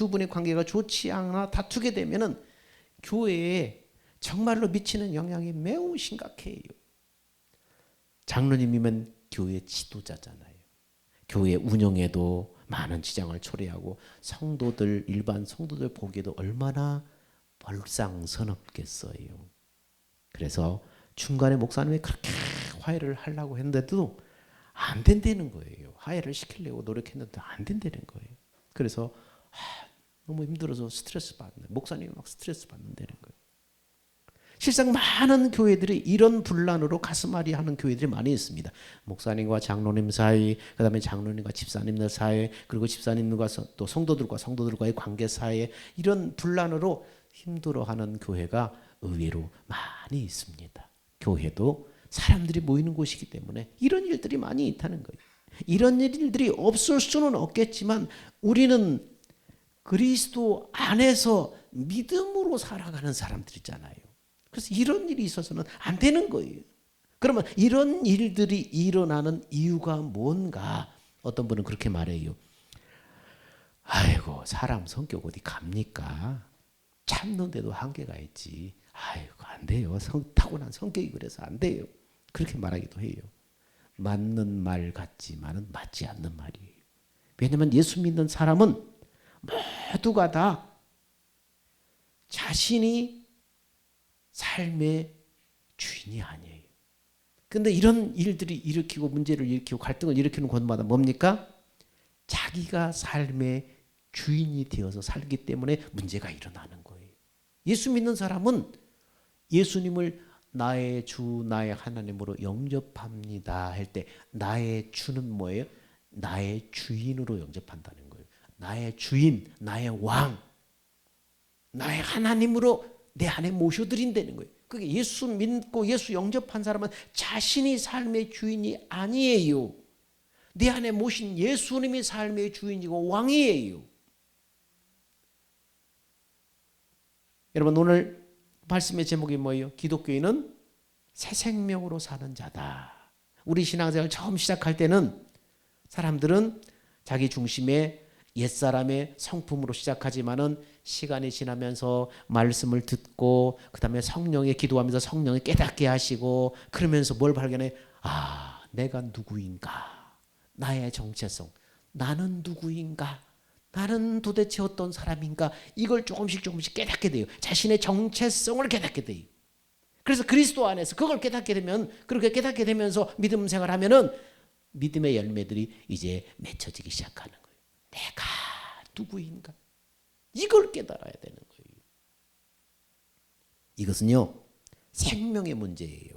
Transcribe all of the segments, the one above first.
두 분의 관계가 좋지 않아 다투게 되면은 교회에 정말로 미치는 영향이 매우 심각해요. 장로님이면 교회 지도자잖아요. 교회 운영에도 많은 지장을 초래하고 성도들, 일반 성도들 보기에도 얼마나 벌상서럽겠어요. 그래서 중간에 목사님이 그렇게 화해를 하려고 했는데도 안 된다는 거예요. 화해를 시키려고 노력했는데 안 된다는 거예요. 그래서 너무 힘들어서 스트레스 받는, 목사님이 막 스트레스 받는다는 거예요. 실상 많은 교회들이 이런 분란으로 가슴앓이 하는 교회들이 많이 있습니다. 목사님과 장로님 사이, 그 다음에 장로님과 집사님들 사이, 그리고 집사님과 또 성도들과의 관계 사이에 이런 분란으로 힘들어하는 교회가 의외로 많이 있습니다. 교회도 사람들이 모이는 곳이기 때문에 이런 일들이 많이 있다는 거예요. 이런 일들이 없을 수는 없겠지만 우리는 그리스도 안에서 믿음으로 살아가는 사람들이잖아요. 그래서 이런 일이 있어서는 안 되는 거예요. 그러면 이런 일들이 일어나는 이유가 뭔가? 어떤 분은 그렇게 말해요. 아이고, 사람 성격 어디 갑니까? 참는데도 한계가 있지. 아이고, 안 돼요. 타고난 성격이 그래서 안 돼요. 그렇게 말하기도 해요. 맞는 말 같지만은 맞지 않는 말이에요. 왜냐하면 예수 믿는 사람은 모두가 다 자신이 삶의 주인이 아니에요. 그런데 이런 일들이 일으키고 문제를 일으키고 갈등을 일으키는 곳마다 뭡니까? 자기가 삶의 주인이 되어서 살기 때문에 문제가 일어나는 거예요. 예수 믿는 사람은 예수님을 나의 주, 나의 하나님으로 영접합니다 할 때 나의 주는 뭐예요? 나의 주인으로 영접한다는 거예요. 나의 주인, 나의 왕, 나의 하나님으로 내 안에 모셔드린다는 거예요. 그게 예수 믿고 예수 영접한 사람은 자신이 삶의 주인이 아니에요. 내 안에 모신 예수님이 삶의 주인이고 왕이에요. 여러분, 오늘 말씀의 제목이 뭐예요? 기독교인은 새 생명으로 사는 자다. 우리 신앙생활 처음 시작할 때는 사람들은 자기 중심의 옛사람의 성품으로 시작하지만은 시간이 지나면서 말씀을 듣고 그다음에 성령에 기도하면서 성령이 깨닫게 하시고 그러면서 뭘 발견해? 아, 내가 누구인가? 나의 정체성. 나는 누구인가? 나는 도대체 어떤 사람인가? 이걸 조금씩 깨닫게 돼요. 자신의 정체성을 깨닫게 돼요. 그래서 그리스도 안에서 그걸 깨닫게 되면, 그렇게 깨닫게 되면서 믿음 생활하면은 믿음의 열매들이 이제 맺혀지기 시작하는 거예요. 내가 누구인가? 이걸 깨달아야 되는 거예요. 이것은요, 생명의 문제예요.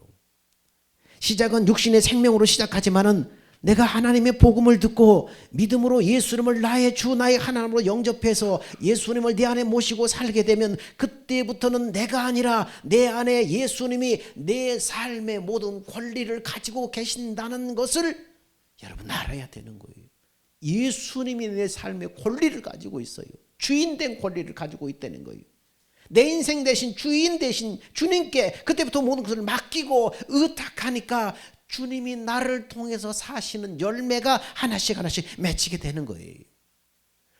시작은 육신의 생명으로 시작하지만은 내가 하나님의 복음을 듣고 믿음으로 예수님을 나의 주, 나의 하나님으로 영접해서 예수님을 내 안에 모시고 살게 되면 그때부터는 내가 아니라 내 안에 예수님이 내 삶의 모든 권리를 가지고 계신다는 것을 여러분 알아야 되는 거예요. 예수님이 내 삶의 권리를 가지고 있어요. 주인된 권리를 가지고 있다는 거예요. 내 인생 대신 주인 대신 주님께 그때부터 모든 것을 맡기고 의탁하니까 주님이 나를 통해서 사시는 열매가 하나씩 맺히게 되는 거예요.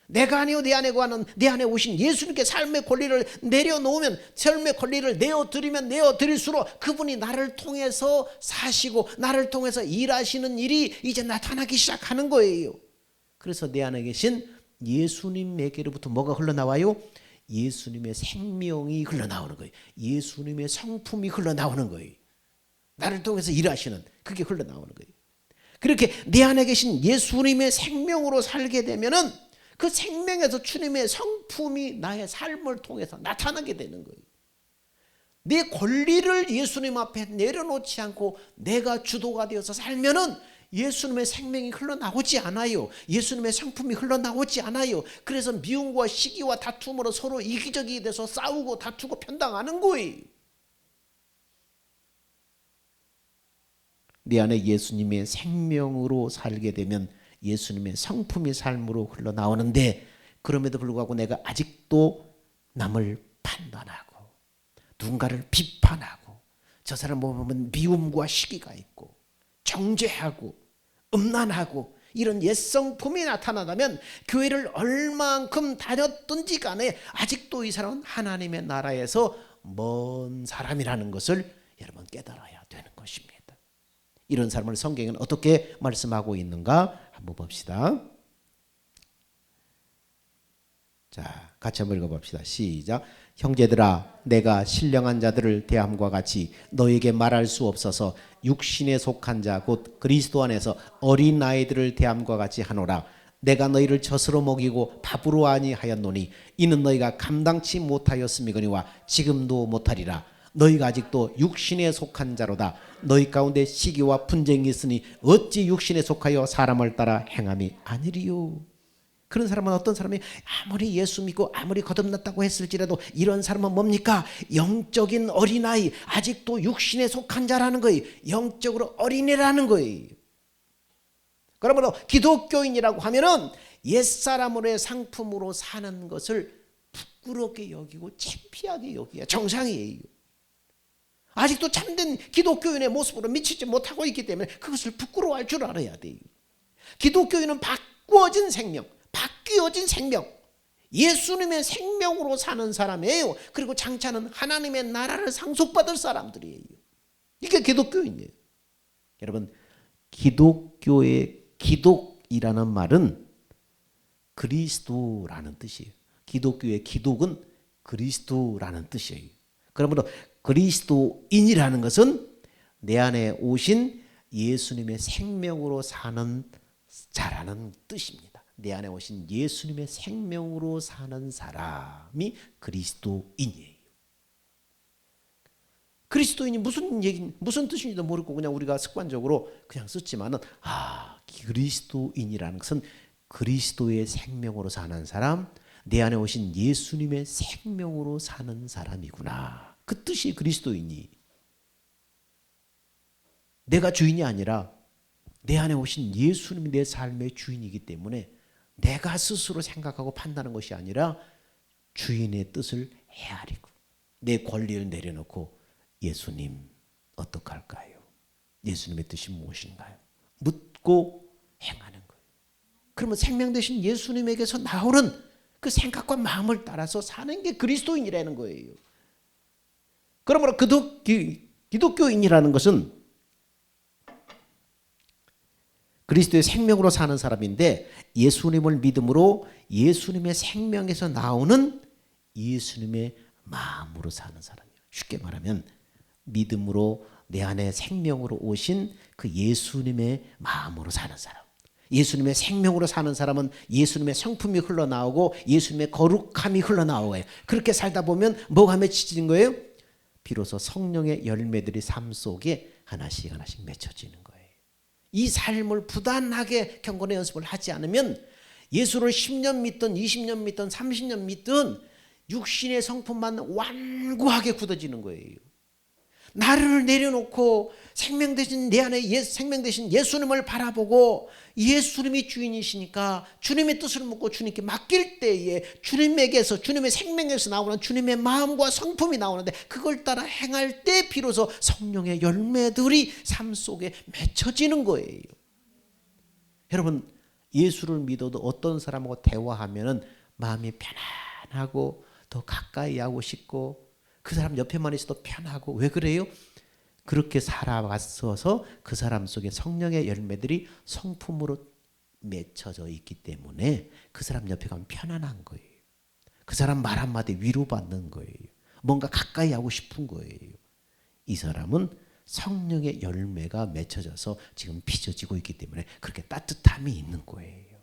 내가 아니요 내 안에 거하는 내 안에 오신 예수님께 삶의 권리를 내려놓으면, 삶의 권리를 내어드리면 내어드릴수록 그분이 나를 통해서 사시고 나를 통해서 일하시는 일이 이제 나타나기 시작하는 거예요. 그래서 내 안에 계신 예수님에게로부터 뭐가 흘러나와요? 예수님의 생명이 흘러나오는 거예요. 예수님의 성품이 흘러나오는 거예요. 나를 통해서 일하시는 그게 흘러나오는 거예요. 그렇게 내 안에 계신 예수님의 생명으로 살게 되면은 그 생명에서 주님의 성품이 나의 삶을 통해서 나타나게 되는 거예요. 내 권리를 예수님 앞에 내려놓지 않고 내가 주도가 되어서 살면은 예수님의 생명이 흘러나오지 않아요. 예수님의 성품이 흘러나오지 않아요. 그래서 미움과 시기와 다툼으로 서로 이기적이 돼서 싸우고 다투고 편당하는 거예요. 내 안에 예수님의 생명으로 살게 되면 예수님의 성품이 삶으로 흘러나오는데, 그럼에도 불구하고 내가 아직도 남을 판단하고 누군가를 비판하고 저 사람 보면 미움과 시기가 있고 정죄하고 음란하고 이런 옛성품이 나타나다면 교회를 얼만큼 다녔든지 간에 아직도 이 사람은 하나님의 나라에서 먼 사람이라는 것을 여러분 깨달아야 되는 것입니다. 이런 사람을 성경은 어떻게 말씀하고 있는가 한번 봅시다. 자, 같이 한번 읽어봅시다. 시작. 형제들아, 내가 신령한 자들을 대함과 같이 너에게 말할 수 없어서 육신에 속한 자 곧 그리스도 안에서 어린 아이들을 대함과 같이 하노라. 내가 너희를 젖으로 먹이고 밥으로 아니하였노니 이는 너희가 감당치 못하였음이거니와 지금도 못하리라. 너희가 아직도 육신에 속한 자로다. 너희 가운데 시기와 분쟁이 있으니 어찌 육신에 속하여 사람을 따라 행함이 아니리요. 그런 사람은 어떤 사람이 아무리 예수 믿고 아무리 거듭났다고 했을지라도 이런 사람은 뭡니까? 영적인 어린아이, 아직도 육신에 속한 자라는 거예요. 영적으로 어린애라는 거예요. 그러므로 기독교인이라고 하면은 옛사람으로의 상품으로 사는 것을 부끄럽게 여기고 창피하게 여기야 정상이에요. 아직도 참된 기독교인의 모습으로 미치지 못하고 있기 때문에 그것을 부끄러워할 줄 알아야 돼요. 기독교인은 바꾸어진 생명, 바뀌어진 생명, 예수님의 생명으로 사는 사람이에요. 그리고 장차는 하나님의 나라를 상속받을 사람들이에요. 이게 기독교인이에요. 여러분, 기독교의 기독이라는 말은 그리스도라는 뜻이에요. 기독교의 기독은 그리스도라는 뜻이에요. 그러므로 그리스도인이라는 것은 내 안에 오신 예수님의 생명으로 사는 자라는 뜻입니다. 내 안에 오신 예수님의 생명으로 사는 사람이 그리스도인이에요. 그리스도인이 무슨 뜻인지도 모르고 그냥 우리가 습관적으로 그냥 썼지만은 그리스도인이라는 것은 그리스도의 생명으로 사는 사람, 내 안에 오신 예수님의 생명으로 사는 사람이구나. 그 뜻이 그리스도인이. 내가 주인이 아니라 내 안에 오신 예수님이 내 삶의 주인이기 때문에 내가 스스로 생각하고 판단하는 것이 아니라 주인의 뜻을 헤아리고 내 권리를 내려놓고 예수님 어떡할까요? 예수님의 뜻이 무엇인가요? 묻고 행하는 거예요. 그러면 생명 되신 예수님에게서 나오는 그 생각과 마음을 따라서 사는 게 그리스도인이라는 거예요. 그러므로 기독교인이라는 것은 그리스도의 생명으로 사는 사람인데 예수님을 믿음으로 예수님의 생명에서 나오는 예수님의 마음으로 사는 사람이에요. 쉽게 말하면 믿음으로 내 안에 생명으로 오신 그 예수님의 마음으로 사는 사람. 예수님의 생명으로 사는 사람은 예수님의 성품이 흘러나오고 예수님의 거룩함이 흘러나오고요. 그렇게 살다 보면 뭐가 맺혀지는 거예요? 비로소 성령의 열매들이 삶 속에 하나씩 하나씩 맺혀지는 거예요. 이 삶을 부단하게 경건의 연습을 하지 않으면 예수를 10년 믿든 20년 믿든 30년 믿든 육신의 성품만 완고하게 굳어지는 거예요. 나를 내려놓고 생명 되신 내 안에 생명 되신 예수님을 바라보고 예수님이 주인이시니까 주님의 뜻을 묻고 주님께 맡길 때에 주님에게서 주님의 생명에서 나오는 주님의 마음과 성품이 나오는데 그걸 따라 행할 때 비로소 성령의 열매들이 삶 속에 맺혀지는 거예요. 여러분, 예수를 믿어도 어떤 사람하고 대화하면은 마음이 편안하고 더 가까이 하고 싶고 그 사람 옆에만 있어도 편하고 왜 그래요? 그렇게 살아왔어서 그 사람 속에 성령의 열매들이 성품으로 맺혀져 있기 때문에 그 사람 옆에 가면 편안한 거예요. 그 사람 말 한마디 위로받는 거예요. 뭔가 가까이 하고 싶은 거예요. 이 사람은 성령의 열매가 맺혀져서 지금 빚어지고 있기 때문에 그렇게 따뜻함이 있는 거예요.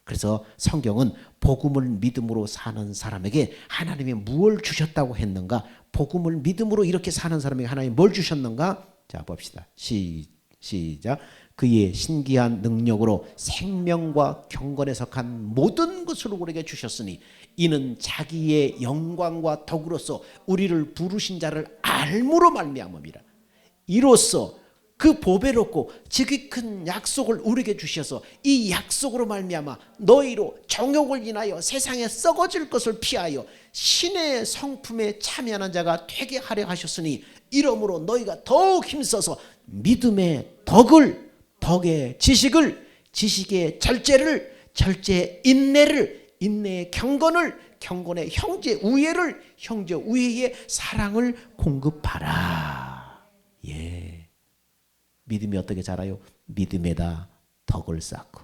그래서 성경은 복음을 믿음으로 사는 사람에게 하나님이 무엇을 주셨다고 했는가? 복음을 믿음으로 이렇게 사는 사람에게 하나님이 뭘 주셨는가? 자, 봅시다. 시작. 그의 신기한 능력으로 생명과 경건에 속한 모든 것을 우리에게 주셨으니 이는 자기의 영광과 덕으로서 우리를 부르신 자를 알므로 말미암음이라. 이로써 그 보배롭고 지극히 큰 약속을 우리에게 주셔서 이 약속으로 말미암아 너희로 정욕을 인하여 세상에 썩어질 것을 피하여 신의 성품에 참여하는 자가 되게 하려 하셨으니 이러므로 너희가 더욱 힘써서 믿음의 덕의 지식을 지식의 절제의 인내의 경건의 형제 우애의 사랑을 공급하라. 예. 믿음이 어떻게 자라요? 믿음에다 덕을 쌓고,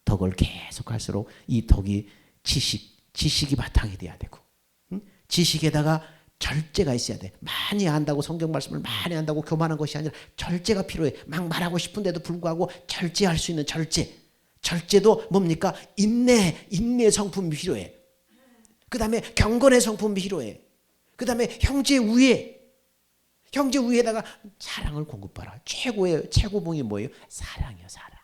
덕을 계속할수록 이 덕이 지식이 바탕이 돼야 되고, 지식에다가 절제가 있어야 돼. 많이 안다고 성경 말씀을 많이 안다고 교만한 것이 아니라 절제가 필요해. 막 말하고 싶은데도 불구하고 절제할 수 있는 절제도 뭡니까? 인내 성품이 필요해. 그 다음에 경건의 성품이 필요해. 그 다음에 형제 우애에다가 사랑을 공급하라. 최고봉이 뭐예요? 사랑이요, 사랑.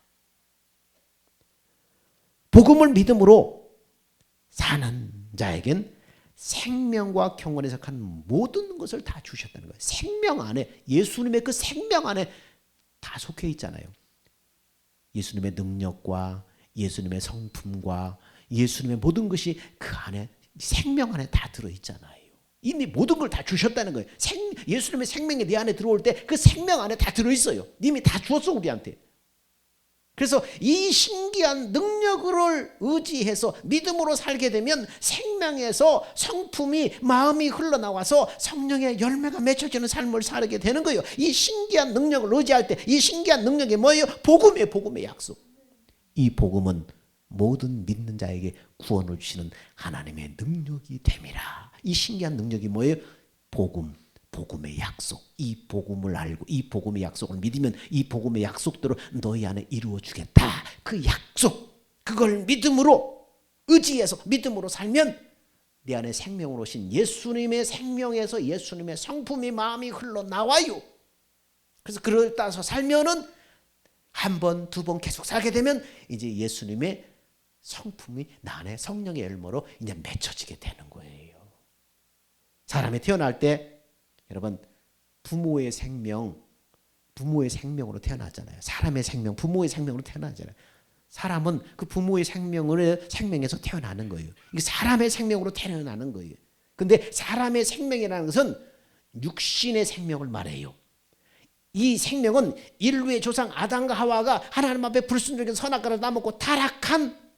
복음을 믿음으로 사는 자에겐 생명과 경건에 속한 모든 것을 다 주셨다는 거예요. 생명 안에, 예수님의 그 생명 안에 다 속해 있잖아요. 예수님의 능력과 예수님의 성품과 예수님의 모든 것이 그 안에, 생명 안에 다 들어있잖아요. 이미 모든 걸 다 주셨다는 거예요. 예수님의 생명이 내 안에 들어올 때 그 생명 안에 다 들어있어요. 이미 다 주었어, 우리한테. 그래서 이 신기한 능력을 의지해서 믿음으로 살게 되면 생명에서 성품이, 마음이 흘러나와서 성령의 열매가 맺혀지는 삶을 살게 되는 거예요. 이 신기한 능력을 의지할 때 이 신기한 능력이 뭐예요? 복음의 약속. 이 복음은 모든 믿는 자에게 구원을 주시는 하나님의 능력이 됨이라. 이 신기한 능력이 뭐예요? 복음의 약속. 이 복음을 알고 이 복음의 약속을 믿으면 이 복음의 약속대로 너희 안에 이루어 주겠다. 그 약속, 그걸 믿음으로 의지해서 믿음으로 살면 내 안에 생명으로 오신 예수님의 생명에서 예수님의 성품이, 마음이 흘러나와요. 그래서 그를 따라서 살면은 한 번, 두 번 계속 살게 되면 이제 예수님의 성품이 나 안에 성령의 열매로 이제 맺혀지게 되는 거예요. 사람이 태어날 때 여러분, 부모의 생명으로 태어나잖아요. 사람의 생명, 부모의 생명으로 태어나잖아요. 사람은 그 부모의 생명에서 태어나는 거예요. 이게 사람의 생명으로 태어나는 거예요. 근데 사람의 생명이라는 것은 육신의 생명을 말해요. 이 생명은 인류의 조상 아담과 하와가 하나님 앞에 불순종해서 선악과를 따먹고 타락한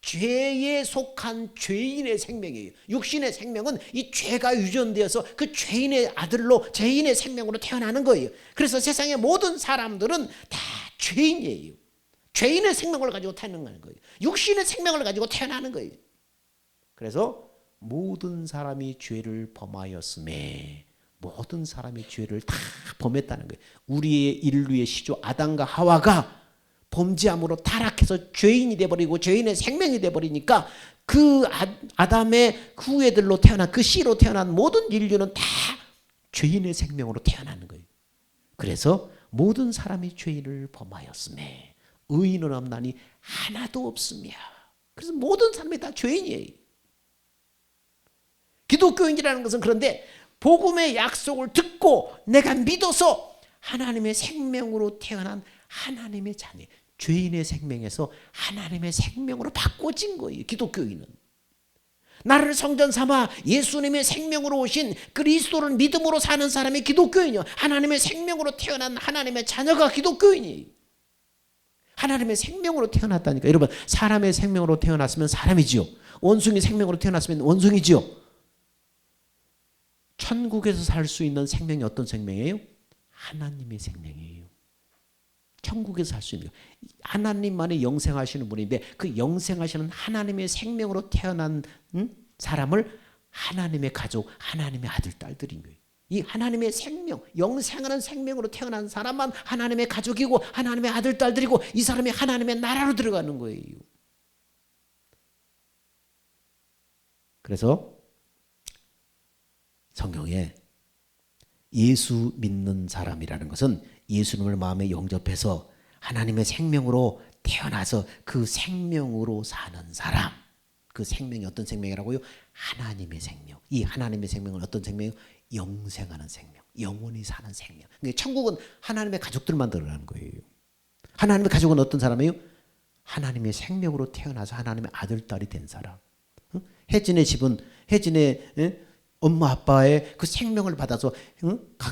죄에 속한 죄인의 생명이에요. 육신의 생명은 이 죄가 유전되어서 그 죄인의 아들로, 죄인의 생명으로 태어나는 거예요. 그래서 세상의 모든 사람들은 다 죄인이에요. 죄인의 생명을 가지고 태어나는 거예요. 육신의 생명을 가지고 태어나는 거예요. 그래서 모든 사람이 죄를 범하였음에, 모든 사람이 죄를 다 범했다는 거예요. 우리의 인류의 시조 아담과 하와가 범죄함으로 타락해서 죄인이 돼버리고 죄인의 생명이 돼버리니까 그 아담의 후예들로 태어난, 그 씨로 태어난 모든 인류는 다 죄인의 생명으로 태어나는 거예요. 그래서 모든 사람이 죄인을 범하였음에 의인은 없나니 하나도 없으며, 그래서 모든 사람이 다 죄인이에요. 기독교인이라는 것은 그런데 복음의 약속을 듣고 내가 믿어서 하나님의 생명으로 태어난 하나님의 자녀, 죄인의 생명에서 하나님의 생명으로 바꿔진 거예요. 기독교인은 나를 성전 삼아 예수님의 생명으로 오신 그리스도를 믿음으로 사는 사람이 기독교인이요. 하나님의 생명으로 태어난 하나님의 자녀가 기독교인이에요. 하나님의 생명으로 태어났다니까. 여러분, 사람의 생명으로 태어났으면 사람이지요. 원숭이 생명으로 태어났으면 원숭이지요. 천국에서 살 수 있는 생명이 어떤 생명이에요? 하나님의 생명이에요. 천국에서 살 수 있는, 하나님만이 영생하시는 분인데 그 영생하시는 하나님의 생명으로 태어난 사람을 하나님의 가족, 하나님의 아들, 딸들인 거예요. 이 하나님의 생명, 영생하는 생명으로 태어난 사람만 하나님의 가족이고 하나님의 아들, 딸들이고 이 사람이 하나님의 나라로 들어가는 거예요. 그래서 성경에 예수 믿는 사람이라는 것은 예수님을 마음에 영접해서 하나님의 생명으로 태어나서 그 생명으로 사는 사람. 그 생명이 어떤 생명이라고요? 하나님의 생명. 이 하나님의 생명은 어떤 생명이요? 영생하는 생명, 영원히 사는 생명. 그러니까 천국은 하나님의 가족들만 들어가는 거예요. 하나님의 가족은 어떤 사람이에요? 하나님의 생명으로 태어나서 하나님의 아들, 딸이 된 사람. 혜진의 집은 혜진의 엄마 아빠의 그 생명을 받아서,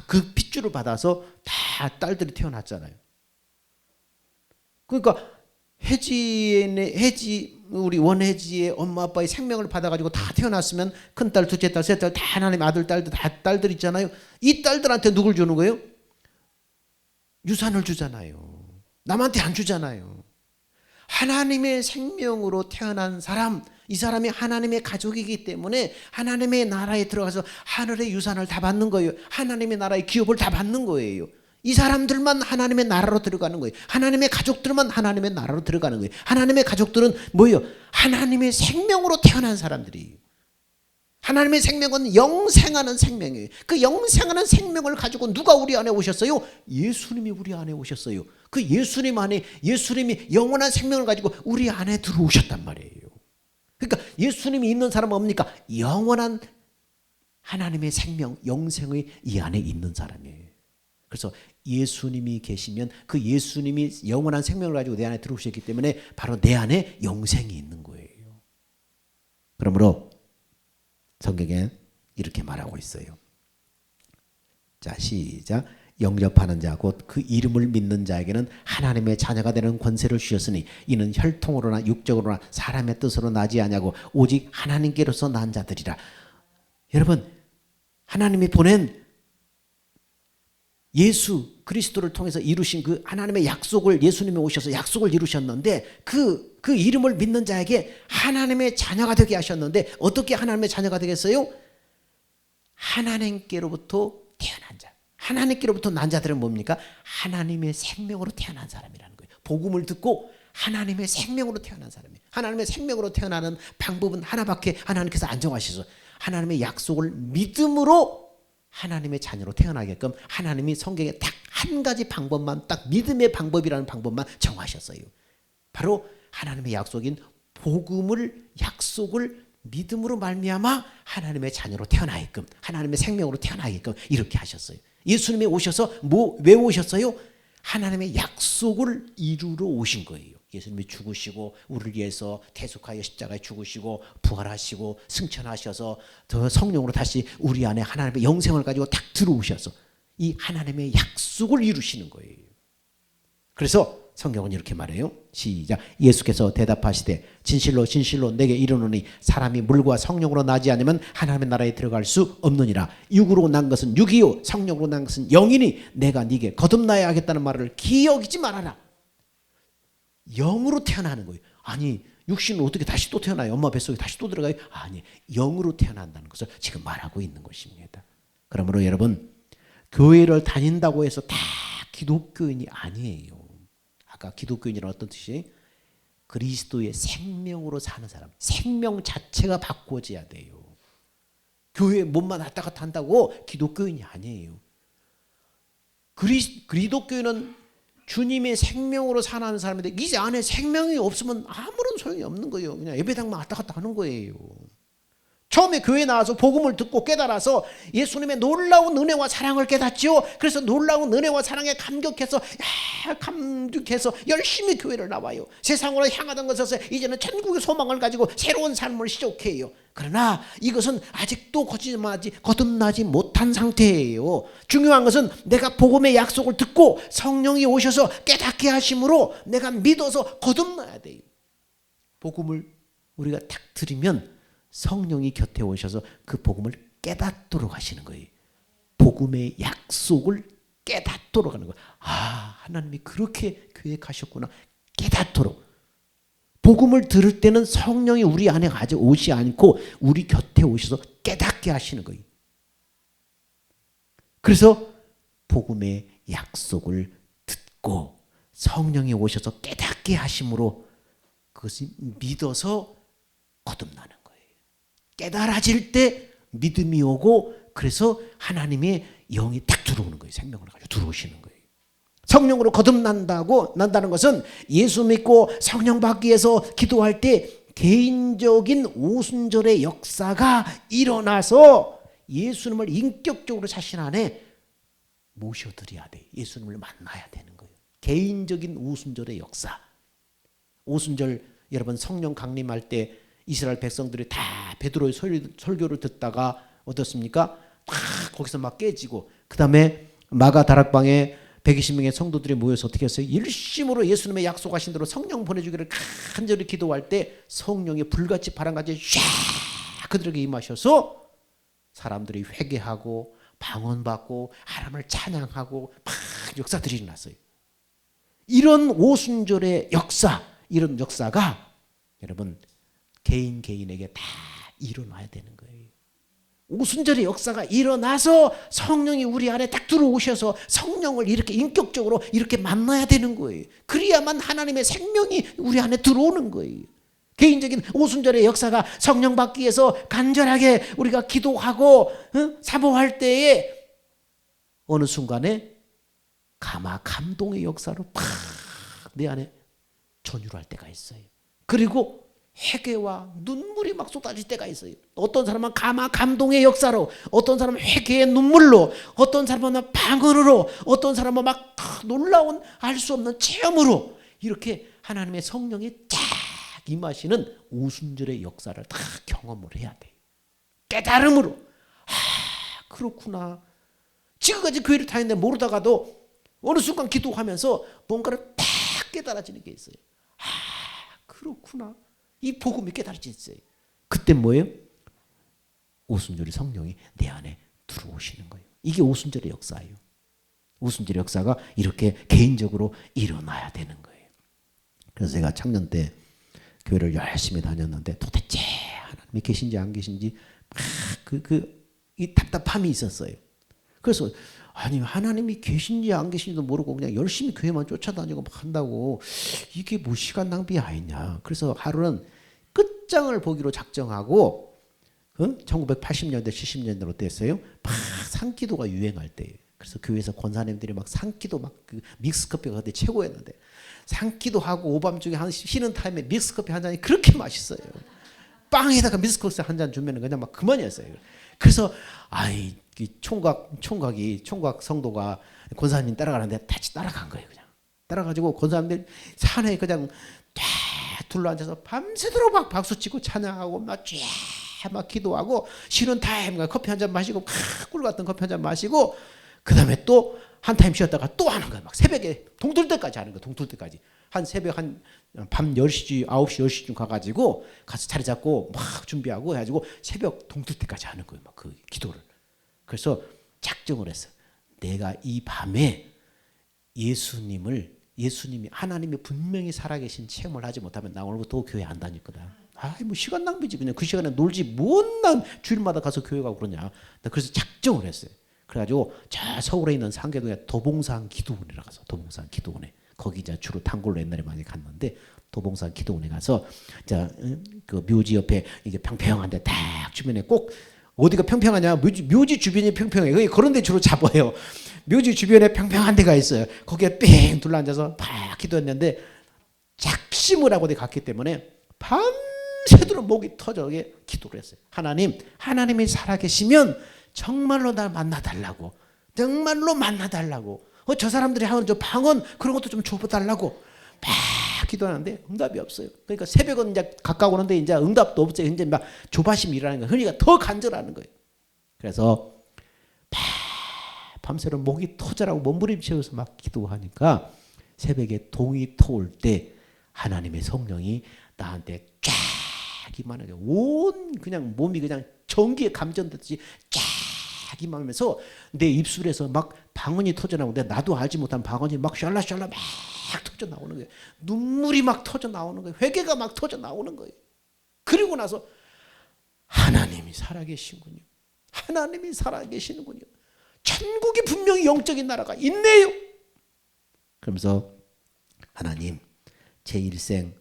그 핏줄을 받아서 다 딸들이 태어났잖아요. 그러니까 해지 우리 원해지의 엄마 아빠의 생명을 받아가지고 다 태어났으면 큰딸, 둘째딸, 셋딸 다 하나님 아들, 딸들 다 딸들 있잖아요. 이 딸들한테 누굴 주는 거예요? 유산을 주잖아요. 남한테 안 주잖아요. 하나님의 생명으로 태어난 사람, 이 사람이 하나님의 가족이기 때문에 하나님의 나라에 들어가서 하늘의 유산을 다 받는 거예요. 하나님의 나라의 기업을 다 받는 거예요. 이 사람들만 하나님의 나라로 들어가는 거예요. 하나님의 가족들만 하나님의 나라로 들어가는 거예요. 하나님의 가족들은 뭐예요? 하나님의 생명으로 태어난 사람들이에요. 하나님의 생명은 영생하는 생명이에요. 그 영생하는 생명을 가지고 누가 우리 안에 오셨어요? 예수님이 우리 안에 오셨어요. 그 예수님 안에 예수님이 영원한 생명을 가지고 우리 안에 들어오셨단 말이에요. 그러니까 예수님이 있는 사람은 뭡니까? 영원한 하나님의 생명, 영생의 이 안에 있는 사람이에요. 그래서 예수님이 계시면 그 예수님이 영원한 생명을 가지고 내 안에 들어오셨기 때문에 바로 내 안에 영생이 있는 거예요. 그러므로 성경에 이렇게 말하고 있어요. 자, 시작. 영접하는 자 곧 그 이름을 믿는 자에게는 하나님의 자녀가 되는 권세를 주셨으니 이는 혈통으로나 육적으로나 사람의 뜻으로 나지 아니하고 오직 하나님께로서 난 자들이라. 여러분, 하나님이 보낸 예수 그리스도를 통해서 이루신 그 하나님의 약속을 예수님이 오셔서 약속을 이루셨는데 그 이름을 믿는 자에게 하나님의 자녀가 되게 하셨는데 어떻게 하나님의 자녀가 되겠어요? 하나님께로부터 태어난 자. 하나님께로부터 난 자들은 뭡니까? 하나님의 생명으로 태어난 사람이라는 거예요. 복음을 듣고 하나님의 생명으로 태어난 사람이에요. 하나님의 생명으로 태어나는 방법은 하나밖에 하나님께서 안 정하셔서 하나님의 약속을 믿음으로 하나님의 자녀로 태어나게끔 하나님이 성경에 딱 한 가지 방법만 딱 믿음의 방법이라는 방법만 정하셨어요. 바로 하나님의 약속인 복음을 약속을 믿음으로 말미암아 하나님의 자녀로 태어나게끔 하나님의 생명으로 태어나게끔 이렇게 하셨어요. 예수님이 오셔서 왜 오셨어요? 하나님의 약속을 이루러 오신 거예요. 예수님이 죽으시고 우리를 위해서 대속하여 십자가에 죽으시고 부활하시고 승천하셔서 더 성령으로 다시 우리 안에 하나님의 영생을 가지고 딱 들어오셔서 이 하나님의 약속을 이루시는 거예요. 그래서 성경은 이렇게 말해요. 시작. 예수께서 대답하시되 진실로 진실로 내게 이르노니 사람이 물과 성령으로 나지 않으면 하나님의 나라에 들어갈 수 없느니라. 육으로 난 것은 육이요 성령으로 난 것은 영이니 내가 네게 거듭나야 하겠다는 말을 기억이지 말아라. 영으로 태어나는 거예요. 아니 육신은 어떻게 다시 또 태어나요? 엄마 뱃속에 다시 또 들어가요? 아니 영으로 태어난다는 것을 지금 말하고 있는 것입니다. 그러므로 여러분 교회를 다닌다고 해서 다 기독교인이 아니에요. 아까 기독교인이란 어떤 뜻이? 그리스도의 생명으로 사는 사람. 생명 자체가 바꾸어져야 돼요. 교회 몸만 왔다 갔다 한다고 기독교인이 아니에요. 기독교인은 주님의 생명으로 사는 사람인데 이 안에 생명이 없으면 아무런 소용이 없는 거예요. 그냥 예배당만 왔다 갔다 하는 거예요. 처음에 교회 나와서 복음을 듣고 깨달아서 예수님의 놀라운 은혜와 사랑을 깨닫지요. 그래서 놀라운 은혜와 사랑에 감격해서 열심히 교회를 나와요. 세상으로 향하던 것에서 이제는 천국의 소망을 가지고 새로운 삶을 시작해요. 그러나 이것은 아직도 거듭나지 못한 상태예요. 중요한 것은 내가 복음의 약속을 듣고 성령이 오셔서 깨닫게 하심으로 내가 믿어서 거듭나야 돼요. 복음을 우리가 딱 들으면 성령이 곁에 오셔서 그 복음을 깨닫도록 하시는 거예요. 복음의 약속을 깨닫도록 하는 거예요. 아, 하나님이 그렇게 계획하셨구나. 깨닫도록. 복음을 들을 때는 성령이 우리 안에 오지 않고 우리 곁에 오셔서 깨닫게 하시는 거예요. 그래서 복음의 약속을 듣고 성령이 오셔서 깨닫게 하심으로 그것이 믿어서 거듭나는 거예요. 깨달아질 때 믿음이 오고 그래서 하나님의 영이 딱 들어오는 거예요. 생명을 가지고 들어오시는 거예요. 성령으로 난다는 것은 예수 믿고 성령 받기 위해서 기도할 때 개인적인 오순절의 역사가 일어나서 예수님을 인격적으로 자신 안에 모셔드려야 돼. 예수님을 만나야 되는 거예요. 개인적인 오순절의 역사. 오순절 여러분 성령 강림할 때 이스라엘 백성들이 다 베드로의 설교를 듣다가 어떻습니까? 다 거기서 막 깨지고 그 다음에 마가 다락방에 120명의 성도들이 모여서 어떻게 했어요? 일심으로 예수님의 약속하신 대로 성령 보내주기를 간절히 기도할 때 성령이 불같이 바람같이 쫙 그들에게 임하셔서 사람들이 회개하고 방언받고 하나님을 찬양하고 막 역사들이 일어났어요. 이런 오순절의 역사, 이런 역사가 여러분 개인에게 다 일어나야 되는 거예요. 오순절의 역사가 일어나서 성령이 우리 안에 딱 들어오셔서 성령을 이렇게 인격적으로 이렇게 만나야 되는 거예요. 그래야만 하나님의 생명이 우리 안에 들어오는 거예요. 개인적인 오순절의 역사가 성령 받기 위해서 간절하게 우리가 기도하고 사모할 때에 어느 순간에 감동의 역사로 팍 내 안에 전율할 때가 있어요. 그리고 회개와 눈물이 막 쏟아질 때가 있어요. 어떤 사람은 감동의 역사로, 어떤 사람은 회개의 눈물로, 어떤 사람은 방언으로, 어떤 사람은 막 놀라운 알 수 없는 체험으로 이렇게 하나님의 성령이 쫙 임하시는 오순절의 역사를 다 경험을 해야 돼요. 깨달음으로. 그렇구나. 지금까지 교회를 다녔는데 모르다가도 어느 순간 기도하면서 뭔가를 딱 깨달아지는 게 있어요. 그렇구나. 이 복음이 깨달아졌어요. 그때 뭐예요? 오순절의 성령이 내 안에 들어오시는 거예요. 이게 오순절의 역사예요. 오순절의 역사가 이렇게 개인적으로 일어나야 되는 거예요. 그래서 제가 청년 때 교회를 열심히 다녔는데 도대체 하나님이 계신지 안 계신지 이 답답함이 있었어요. 그래서 아니 하나님이 계신지 안 계신지도 모르고 그냥 열심히 교회만 쫓아다니고 막 한다고 이게 뭐 시간 낭비 아니냐. 그래서 하루는 끝장을 보기로 작정하고 1980년대 70년대로 됐어요. 막 산기도가 유행할 때예요. 그래서 교회에서 권사님들이 막 산기도 막 그 믹스커피가 그때 최고였는데 산기도하고 오밤중에 한 쉬는 타임에 믹스커피 한 잔이 그렇게 맛있어요. 빵에다가 믹스커피 한 잔 주면 그냥 막 그만이었어요. 그래서 총각 성도가 권사님 따라가는데 같이 따라간 거예요. 그냥 따라가지고 권사님들 산에 그냥 둘러앉아서 밤새도록 막 박수치고 찬양하고 막 기도하고 쉬는 타임 커피 한 잔 마시고 꿀 같은 커피 한 잔 마시고 그 다음에 또 한 타임 쉬었다가 또 하는 거예요. 막 새벽에 동틀 때까지 하는 거예요. 동틀 때까지 한 새벽 밤 10시 9시 10시쯤 가가지고 가서 자리 잡고 막 준비하고 해가지고 새벽 동틀 때까지 하는 거예요. 막 그 기도를. 그래서 작정을 했어요. 내가 이 밤에 예수님이 하나님이 분명히 살아계신 체험을 하지 못하면 나 오늘부터 교회 안 다닐 거다. 뭐 시간 낭비지. 그냥 그 시간에 놀지 뭔 주일마다 가서 교회 가고 그러냐. 그래서 작정을 했어요. 그래가지고 저 서울에 있는 상계동에 도봉산 기도원에 가서 도봉산 기도원에 거기 이제 주로 단골로 옛날에 많이 갔는데 도봉산 기도원에 가서 그 묘지 옆에 이게 평평한데 딱 주변에 꼭 어디가 평평하냐? 묘지 주변이 평평해. 그런 데 주로 잡아요. 묘지 주변에 평평한 데가 있어요. 거기에 뺑 둘러앉아서 막 기도했는데 작심을 하고 갔기 때문에 밤새도록 목이 터져 기도를 했어요. 하나님이 살아계시면 정말로 날 만나달라고. 정말로 만나달라고. 저 사람들이 하는 저 방언 그런 것도 좀 줘달라고 막 기도하는데 응답이 없어요. 그러니까 새벽은 이제 가까우는데 이제 응답도 없어요. 이제 막 조바심이 일어나는 거예요. 그러니까 더 간절하는 거예요. 그래서 밤새로 목이 터져라고 몸부림치면서 막 기도하니까 새벽에 동이 터올 때 하나님의 성령이 나한테 쫙 임하는 온 그냥 몸이 그냥 전기에 감전됐듯이 쫙 임하면서 내 입술에서 막 방언이 터져 나오는데 나도 알지 못한 방언이 막 샬라샬라 막 터져 나오는 거예요. 눈물이 막 터져 나오는 거예요. 회개가 막 터져 나오는 거예요. 그리고 나서 하나님이 살아계시군요. 하나님이 살아계시는군요. 천국이 분명히 영적인 나라가 있네요. 그러면서 하나님 제 일생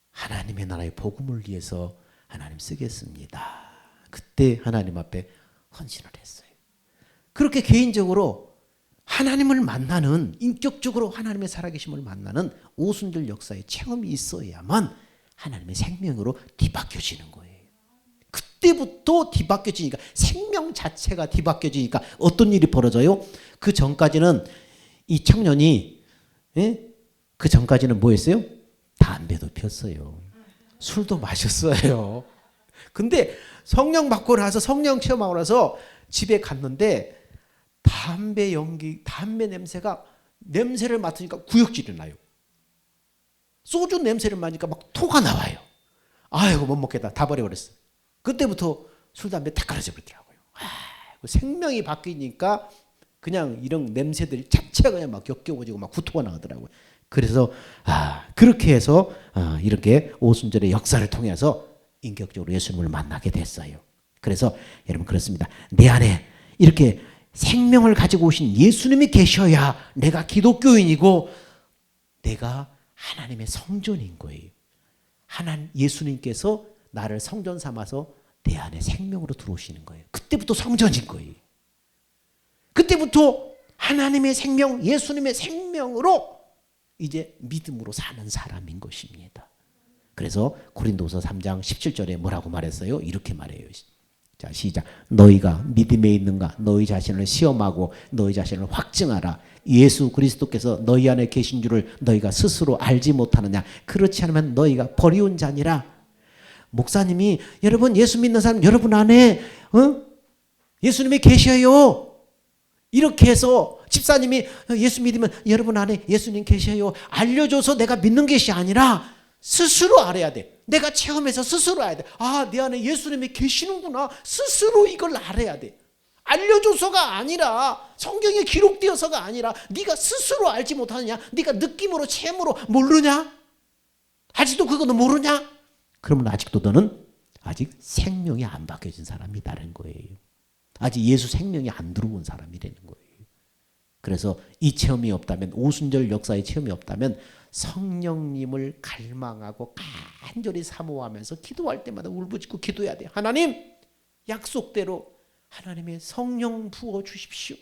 하나님의 나라의 복음을 위해서 하나님 쓰겠습니다. 그때 하나님 앞에 헌신을 했어요. 그렇게 개인적으로 하나님을 만나는 인격적으로 하나님의 살아계심을 만나는 오순절 역사의 체험이 있어야만 하나님의 생명으로 뒤바뀌어지는 거예요. 그때부터 뒤바뀌어지니까 생명 자체가 뒤바뀌어지니까 어떤 일이 벌어져요? 그 전까지는 이 청년이 그 전까지는 뭐 했어요? 담배도 폈어요. 술도 마셨어요. 근데 성령 받고 나서 성령 체험하고 나서 집에 갔는데 담배 냄새가 냄새를 맡으니까 구역질이 나요. 소주 냄새를 맡으니까 막 토가 나와요. 아이고 못 먹겠다. 다 버려버렸어. 그때부터 술, 담배 다 끊어져 버리더라고요. 생명이 바뀌니까 그냥 이런 냄새들이 자체가 그냥 막 격겨워지고 막 구토가 나더라고요. 그래서 그렇게 해서 이렇게 오순절의 역사를 통해서 인격적으로 예수님을 만나게 됐어요. 그래서 여러분 그렇습니다. 내 안에 이렇게 생명을 가지고 오신 예수님이 계셔야 내가 기독교인이고 내가 하나님의 성전인 거예요. 예수님께서 나를 성전 삼아서 내 안에 생명으로 들어오시는 거예요. 그때부터 성전인 거예요. 그때부터 하나님의 생명, 예수님의 생명으로 이제 믿음으로 사는 사람인 것입니다. 그래서 고린도서 3장 17절에 뭐라고 말했어요? 이렇게 말해요. 자, 시작. 너희가 믿음에 있는가? 너희 자신을 시험하고 너희 자신을 확증하라. 예수 그리스도께서 너희 안에 계신 줄을 너희가 스스로 알지 못하느냐? 그렇지 않으면 너희가 버리운 자니라. 목사님이 여러분 예수 믿는 사람 여러분 안에 예수님이 계셔요. 이렇게 해서 집사님이 예수 믿으면 여러분 안에 예수님 계셔요. 알려줘서 내가 믿는 것이 아니라 스스로 알아야 돼. 내가 체험해서 스스로 알아야 돼. 내 안에 예수님이 계시는구나. 스스로 이걸 알아야 돼. 알려줘서가 아니라 성경에 기록되어서가 아니라 네가 스스로 알지 못하느냐? 네가 느낌으로 체험으로 모르냐? 아직도 그거는 모르냐? 그러면 아직도 너는 아직 생명이 안 바뀌어진 사람이라는 거예요. 아직 예수 생명이 안 들어온 사람이라는 거예요. 그래서 이 체험이 없다면 오순절 역사의 체험이 없다면 성령님을 갈망하고 간절히 사모하면서 기도할 때마다 울부짖고 기도해야 돼요. 하나님 약속대로 하나님의 성령 부어주십시오.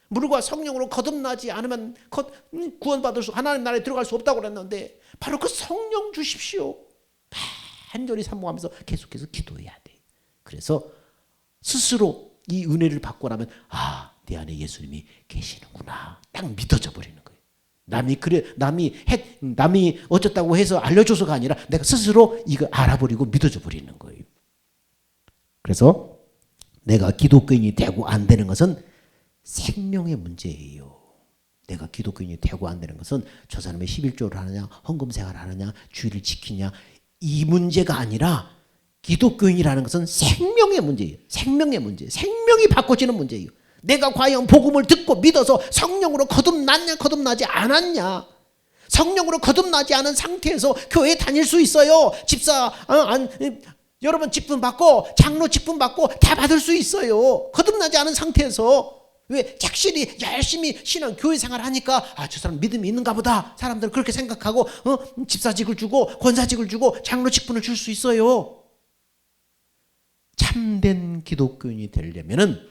물과 성령으로 거듭나지 않으면 구원받을 수 하나님 나라에 들어갈 수 없다고 그랬는데 바로 그 성령 주십시오. 간절히 사모하면서 계속해서 기도해야 돼요. 그래서 스스로 이 은혜를 받고 나면 내 안에 예수님이 계시는구나. 딱 믿어져 버리는 거예요. 남이 어쩌다고 해서 알려줘서가 아니라 내가 스스로 이거 알아버리고 믿어져 버리는 거예요. 그래서 내가 기독교인이 되고 안 되는 것은 생명의 문제예요. 내가 기독교인이 되고 안 되는 것은 저 사람이 11조를 하느냐, 헌금 생활을 하느냐, 주의를 지키냐 이 문제가 아니라 기독교인이라는 것은 생명의 문제예요. 생명의 문제. 생명이 바꿔지는 문제예요. 내가 과연 복음을 듣고 믿어서 성령으로 거듭났냐 거듭나지 않았냐. 성령으로 거듭나지 않은 상태에서 교회에 다닐 수 있어요. 집사 여러분 직분 받고 장로 직분 받고 다 받을 수 있어요. 거듭나지 않은 상태에서. 왜? 착실히 열심히 신앙 교회 생활 하니까 저 사람 믿음이 있는가 보다. 사람들 그렇게 생각하고 집사직을 주고 권사직을 주고 장로 직분을 줄 수 있어요. 참된 기독교인이 되려면은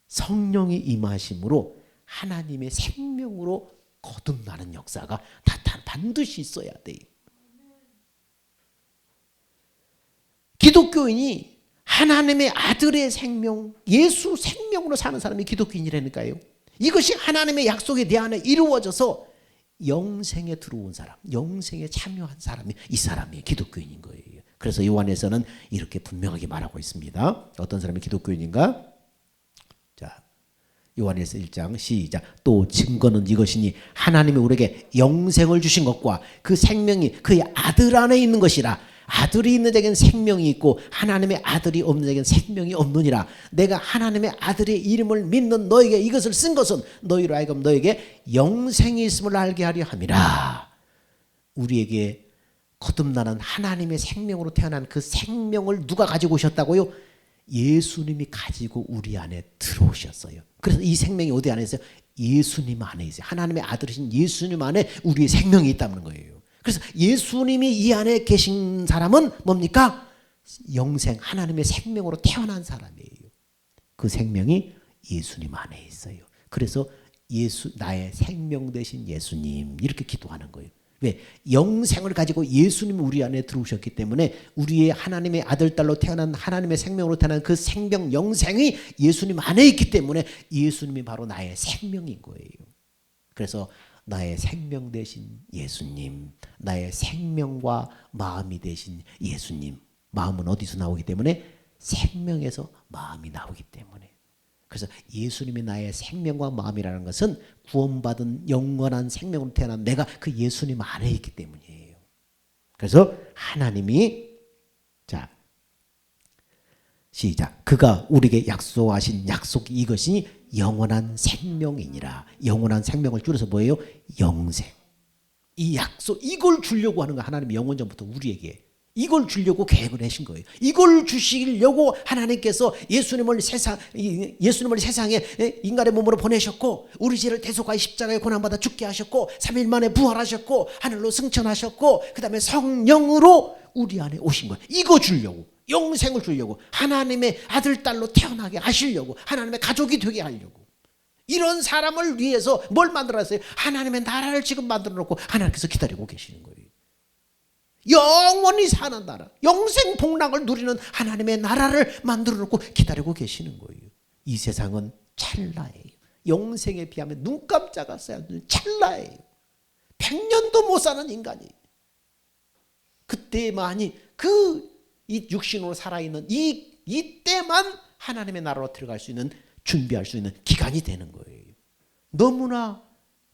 성령의 임하심으로 하나님의 생명으로 거듭나는 역사가 반드시 있어야 돼요. 기독교인이 하나님의 아들의 생명, 예수 생명으로 사는 사람이 기독교인이라니까요. 이것이 하나님의 약속이 내 안에 이루어져서 영생에 들어온 사람, 영생에 참여한 사람이 이 사람이 기독교인인 거예요. 그래서 요한에서는 이렇게 분명하게 말하고 있습니다. 어떤 사람이 기독교인인가? 자, 요한일서 1장 시작. 또 증거는 이것이니 하나님이 우리에게 영생을 주신 것과 그 생명이 그의 아들 안에 있는 것이라. 아들이 있는 자에게는 생명이 있고 하나님의 아들이 없는 자에게는 생명이 없느니라. 내가 하나님의 아들의 이름을 믿는 너에게 이것을 쓴 것은 너희로 하여금 너에게 영생이 있음을 알게 하려 함이라. 우리에게 거듭나는 하나님의 생명으로 태어난 그 생명을 누가 가지고 오셨다고요? 예수님이 가지고 우리 안에 들어오셨어요. 그래서 이 생명이 어디 안에 있어요? 예수님 안에 있어요. 하나님의 아들이신 예수님 안에 우리의 생명이 있다는 거예요. 그래서 예수님이 이 안에 계신 사람은 뭡니까? 영생, 하나님의 생명으로 태어난 사람이에요. 그 생명이 예수님 안에 있어요. 그래서 나의 생명 되신 예수님 이렇게 기도하는 거예요. 왜? 영생을 가지고 예수님이 우리 안에 들어오셨기 때문에 우리의 하나님의 아들 딸로 태어난 하나님의 생명으로 태어난 그 생명 영생이 예수님 안에 있기 때문에 예수님이 바로 나의 생명인 거예요. 그래서 나의 생명 되신 예수님, 나의 생명과 마음이 되신 예수님. 마음은 어디서 나오기 때문에? 생명에서 마음이 나오기 때문에. 그래서 예수님이 나의 생명과 마음이라는 것은 구원받은 영원한 생명으로 태어난 내가 그 예수님 안에 있기 때문이에요. 그래서 하나님이 자 시작. 그가 우리에게 약속하신 약속이 이것이 영원한 생명이니라. 영원한 생명을 줄여서 뭐예요? 영생. 이 약속 이걸 주려고 하는 거 하나님이 영원 전부터 우리에게 이걸 주려고 계획을 하신 거예요. 이걸 주시려고 하나님께서 예수님을 세상에 인간의 몸으로 보내셨고 우리 죄를 대속하여 십자가에 고난받아 죽게 하셨고 3일 만에 부활하셨고 하늘로 승천하셨고 그 다음에 성령으로 우리 안에 오신 거예요. 이거 주려고 영생을 주려고 하나님의 아들 딸로 태어나게 하시려고 하나님의 가족이 되게 하려고 이런 사람을 위해서 뭘 만들었어요? 하나님의 나라를 지금 만들어 놓고 하나님께서 기다리고 계시는 거예요. 영원히 사는 나라, 영생 복락을 누리는 하나님의 나라를 만들어 놓고 기다리고 계시는 거예요. 이 세상은 찰나예요. 영생에 비하면 눈 깜짝할 사이 찰나예요. 100년도 못 사는 인간이에요. 그때만이 이 육신으로 살아있는 이때만 하나님의 나라로 들어갈 수 있는 준비할 수 있는 기간이 되는 거예요. 너무나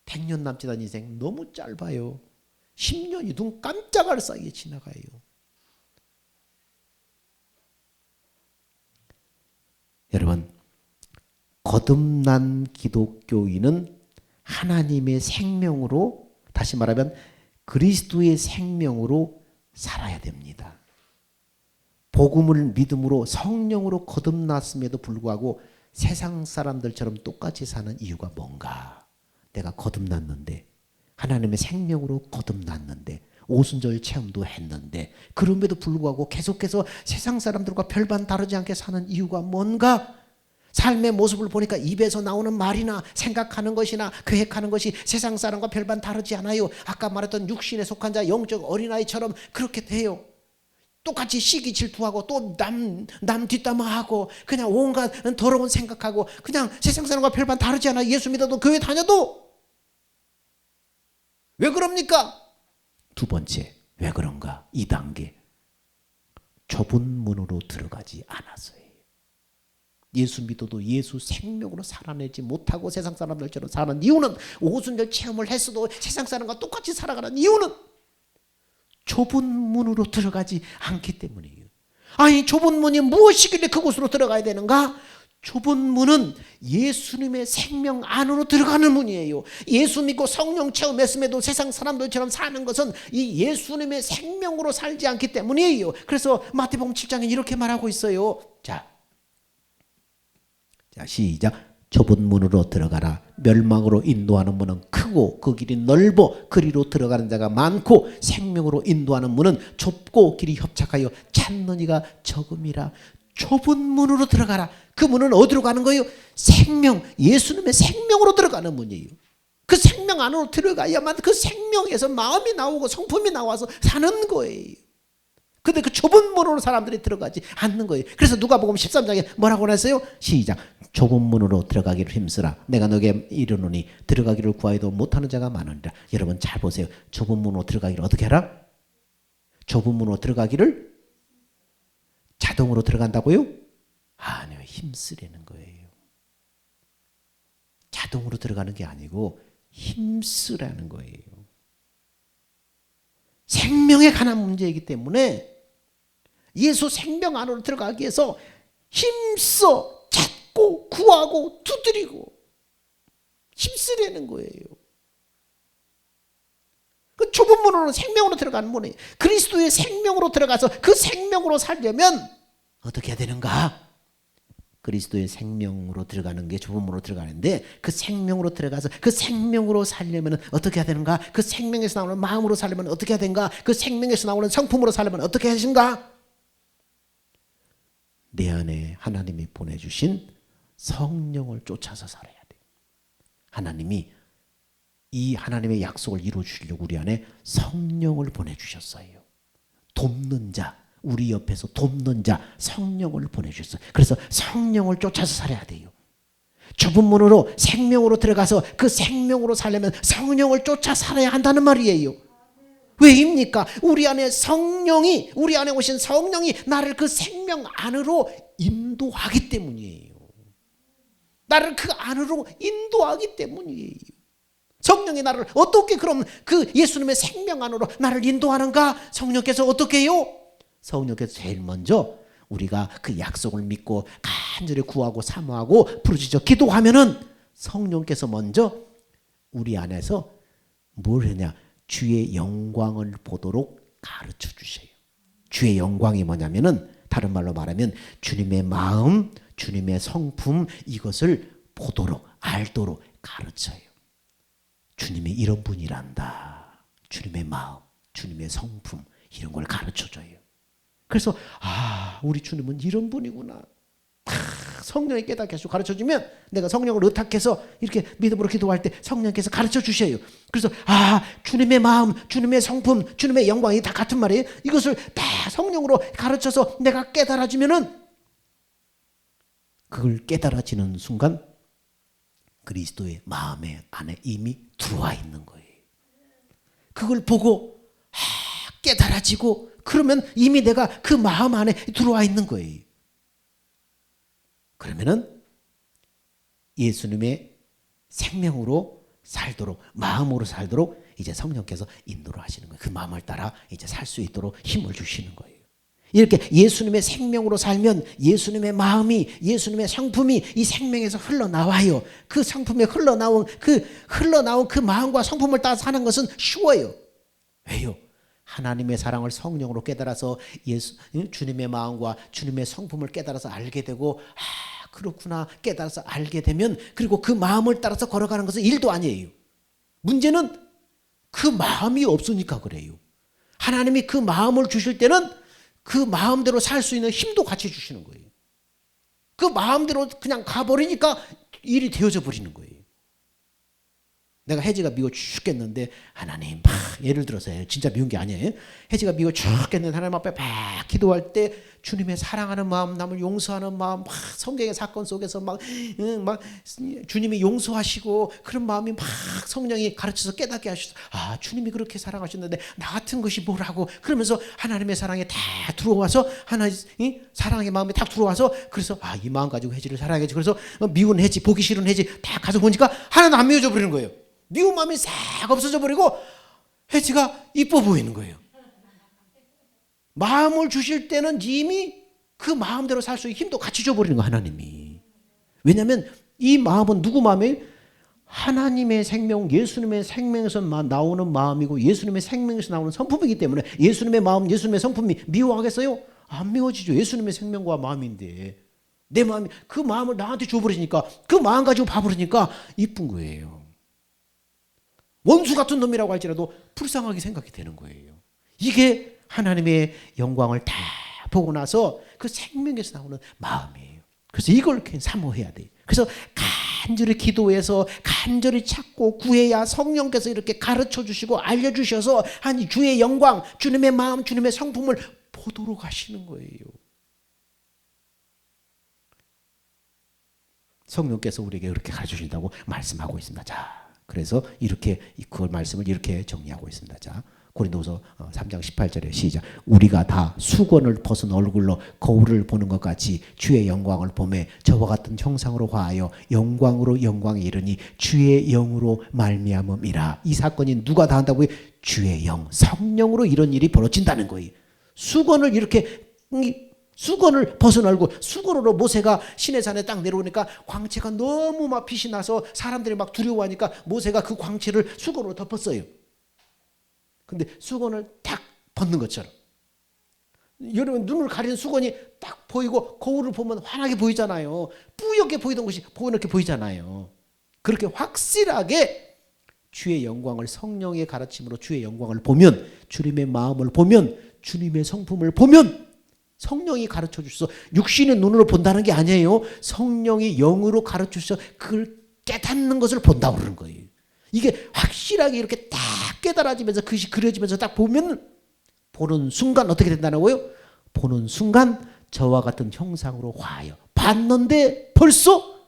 100년 남짓 않은 인생 너무 짧아요. 10년이 눈 깜짝할 사이에 지나가요. 여러분, 거듭난 기독교인은 하나님의 생명으로, 다시 말하면 그리스도의 생명으로 살아야 됩니다. 복음을 믿음으로 성령으로 거듭났음에도 불구하고 세상 사람들처럼 똑같이 사는 이유가 뭔가? 내가 거듭났는데, 하나님의 생명으로 거듭났는데, 오순절 체험도 했는데, 그럼에도 불구하고 계속해서 세상 사람들과 별반 다르지 않게 사는 이유가 뭔가? 삶의 모습을 보니까 입에서 나오는 말이나 생각하는 것이나 계획하는 것이 세상 사람과 별반 다르지 않아요. 아까 말했던 육신에 속한 자 영적 어린아이처럼 그렇게 돼요. 똑같이 시기 질투하고 또 남 뒷담화하고 그냥 온갖 더러운 생각하고 그냥 세상 사람과 별반 다르지 않아. 예수 믿어도 교회 다녀도. 왜 그럽니까? 두 번째, 왜 그런가? 2단계, 좁은 문으로 들어가지 않았어요. 예수 믿어도 예수 생명으로 살아내지 못하고 세상 사람들처럼 사는 이유는, 오순절 체험을 했어도 세상 사람과 똑같이 살아가는 이유는 좁은 문으로 들어가지 않기 때문이에요. 아니, 좁은 문이 무엇이길래 그곳으로 들어가야 되는가? 좁은 문은 예수님의 생명 안으로 들어가는 문이에요. 예수 믿고 성령 체험했음에도 세상 사람들처럼 사는 것은 이 예수님의 생명으로 살지 않기 때문이에요. 그래서 마태복음 7장에 이렇게 말하고 있어요. 자, 시작. 좁은 문으로 들어가라. 멸망으로 인도하는 문은 크고 그 길이 넓어 그리로 들어가는 자가 많고 생명으로 인도하는 문은 좁고 길이 협착하여 찾는 이가 적음이라. 좁은 문으로 들어가라. 그 문은 어디로 가는 거예요? 생명, 예수님의 생명으로 들어가는 문이에요. 그 생명 안으로 들어가야만 그 생명에서 마음이 나오고 성품이 나와서 사는 거예요. 근데 그 좁은 문으로 사람들이 들어가지 않는 거예요. 그래서 누가복음 13장에 뭐라고 했어요? 시작. 좁은 문으로 들어가기를 힘쓰라. 내가 너에게 이르노니 들어가기를 구하여도 못하는 자가 많으니라. 여러분 잘 보세요. 좁은 문으로 들어가기를 어떻게 하라? 좁은 문으로 들어가기를 자동으로 들어간다고요? 아니요. 힘쓰라는 거예요. 자동으로 들어가는 게 아니고 힘쓰라는 거예요. 생명에 관한 문제이기 때문에 예수 생명 안으로 들어가기 위해서 힘써 찾고 구하고 두드리고 힘쓰려는 거예요. 그 좁은 문으로 생명으로 들어가는 문이에요. 그리스도의 생명으로 들어가서 그 생명으로 살려면 어떻게 해야 되는가? 그리스도의 생명으로 들어가는 게 좁은 문으로 들어가는데, 그 생명으로 들어가서 그 생명으로 살려면 어떻게 해야 되는가? 그 생명에서 나오는 마음으로 살려면 어떻게 해야 되는가? 그 생명에서 나오는 성품으로 살려면 어떻게 하신가? 내 안에 하나님이 보내주신 성령을 쫓아서 살아야 돼요. 하나님이 이 하나님의 약속을 이루어주시려고 우리 안에 성령을 보내주셨어요. 돕는 자, 우리 옆에서 돕는 자, 성령을 보내주셨어요. 그래서 성령을 쫓아서 살아야 돼요. 좁은 문으로 생명으로 들어가서 그 생명으로 살려면 성령을 쫓아 살아야 한다는 말이에요. 왜입니까? 우리 안에 성령이, 우리 안에 오신 성령이 나를 그 생명 안으로 인도하기 때문이에요. 나를 그 안으로 인도하기 때문이에요. 성령이 나를 어떻게 그럼 그 예수님의 생명 안으로 나를 인도하는가? 성령께서 어떻게 해요? 성령께서 제일 먼저 우리가 그 약속을 믿고 간절히 구하고 사모하고 부르짖어 기도하면은 성령께서 먼저 우리 안에서 뭘 하냐? 주의 영광을 보도록 가르쳐 주세요. 주의 영광이 뭐냐면은 다른 말로 말하면 주님의 마음, 주님의 성품 이것을 보도록 알도록 가르쳐요. 주님이 이런 분이란다. 주님의 마음, 주님의 성품 이런 걸 가르쳐줘요. 그래서 우리 주님은 이런 분이구나. 성령이 깨닫게 하시고 가르쳐주면 내가 성령을 의탁해서 이렇게 믿음으로 기도할 때 성령께서 가르쳐주셔요. 그래서 주님의 마음, 주님의 성품, 주님의 영광이 다 같은 말이에요. 이것을 다 성령으로 가르쳐서 내가 깨달아지면은 그걸 깨달아지는 순간 그리스도의 마음의 안에 이미 들어와 있는 거예요. 그걸 보고 깨달아지고 그러면 이미 내가 그 마음 안에 들어와 있는 거예요. 그러면은 예수님의 생명으로 살도록 마음으로 살도록 이제 성령께서 인도를 하시는 거예요. 그 마음을 따라 이제 살 수 있도록 힘을 주시는 거예요. 이렇게 예수님의 생명으로 살면 예수님의 마음이 예수님의 성품이 이 생명에서 흘러나와요. 그 성품에 흘러나온 그 마음과 성품을 따라 사는 것은 쉬워요. 왜요? 하나님의 사랑을 성령으로 깨달아서 주님의 마음과 주님의 성품을 깨달아서 알게 되고 그렇구나 깨달아서 알게 되면 그리고 그 마음을 따라서 걸어가는 것은 일도 아니에요. 문제는 그 마음이 없으니까 그래요. 하나님이 그 마음을 주실 때는 그 마음대로 살 수 있는 힘도 같이 주시는 거예요. 그 마음대로 그냥 가버리니까 일이 되어져 버리는 거예요. 내가 혜지가 미워 죽겠는데 하나님 예를 들어서 진짜 미운 게 아니에요. 혜지가 미워 죽겠는데 하나님 앞에 막 기도할 때 주님의 사랑하는 마음, 남을 용서하는 마음, 성경의 사건 속에서 막 주님이 용서하시고 그런 마음이 막 성령이 가르쳐서 깨닫게 하셔서 주님이 그렇게 사랑하셨는데 나 같은 것이 뭐라고 그러면서 하나님의 사랑이 다 들어와서 하나님 사랑의 마음이 다 들어와서 그래서 이 마음 가지고 혜지를 사랑해야지. 그래서 미운 혜지, 보기 싫은 혜지 다 가서 보니까 하나도 안 미워져 버리는 거예요. 미운 마음이 싹 없어져 버리고 혜지가 이뻐 보이는 거예요. 마음을 주실 때는 이미 그 마음대로 살 수 있는 힘도 같이 줘버리는 거예요. 하나님이. 왜냐하면 이 마음은 누구 마음이에요? 하나님의 생명, 예수님의 생명에서 나오는 마음이고 예수님의 생명에서 나오는 성품이기 때문에 예수님의 마음, 예수님의 성품이 미워하겠어요? 안 미워지죠. 예수님의 생명과 마음인데 내 마음이 그 마음을 나한테 줘버리니까 그 마음 가지고 봐버리니까 이쁜 거예요. 원수 같은 놈이라고 할지라도 불쌍하게 생각이 되는 거예요. 이게 하나님의 영광을 다 보고 나서 그 생명에서 나오는 마음이에요. 그래서 이걸 이렇게 사모해야 돼요. 그래서 간절히 기도해서 간절히 찾고 구해야 성령께서 이렇게 가르쳐 주시고 알려주셔서 주의 영광, 주님의 마음, 주님의 성품을 보도록 하시는 거예요. 성령께서 우리에게 그렇게 가르쳐 주신다고 말씀하고 있습니다. 자, 그래서 이렇게 그 말씀을 이렇게 정리하고 있습니다. 자, 고린도후서 3장 18절에 시작. 우리가 다 수건을 벗은 얼굴로 거울을 보는 것 같이 주의 영광을 보매 저와 같은 형상으로 화하여 영광으로 영광에 이르니 주의 영으로 말미암음이라. 이 사건이 누가 다 한다고요? 주의 영, 성령으로 이런 일이 벌어진다는 거예요. 수건을 이렇게 수건을 벗은 얼굴, 수건으로 모세가 시내산에 딱 내려오니까 광채가 너무 막 빛이 나서 사람들이 막 두려워하니까 모세가 그 광채를 수건으로 덮었어요. 근데 수건을 딱 벗는 것처럼 여러분 눈을 가리는 수건이 딱 보이고 거울을 보면 환하게 보이잖아요. 뿌옇게 보이던 것이 보이게 보이잖아요. 그렇게 확실하게 주의 영광을 성령의 가르침으로 주의 영광을 보면 주님의 마음을 보면 주님의 성품을 보면 성령이 가르쳐 주셔서 육신의 눈으로 본다는 게 아니에요. 성령이 영으로 가르쳐 주셔서 그걸 깨닫는 것을 본다고 그러는 거예요. 이게 확실하게 이렇게 딱 깨달아지면서 그것이 그려지면서 딱 보면 보는 순간 어떻게 된다고요? 보는 순간 저와 같은 형상으로 화하여 봤는데 벌써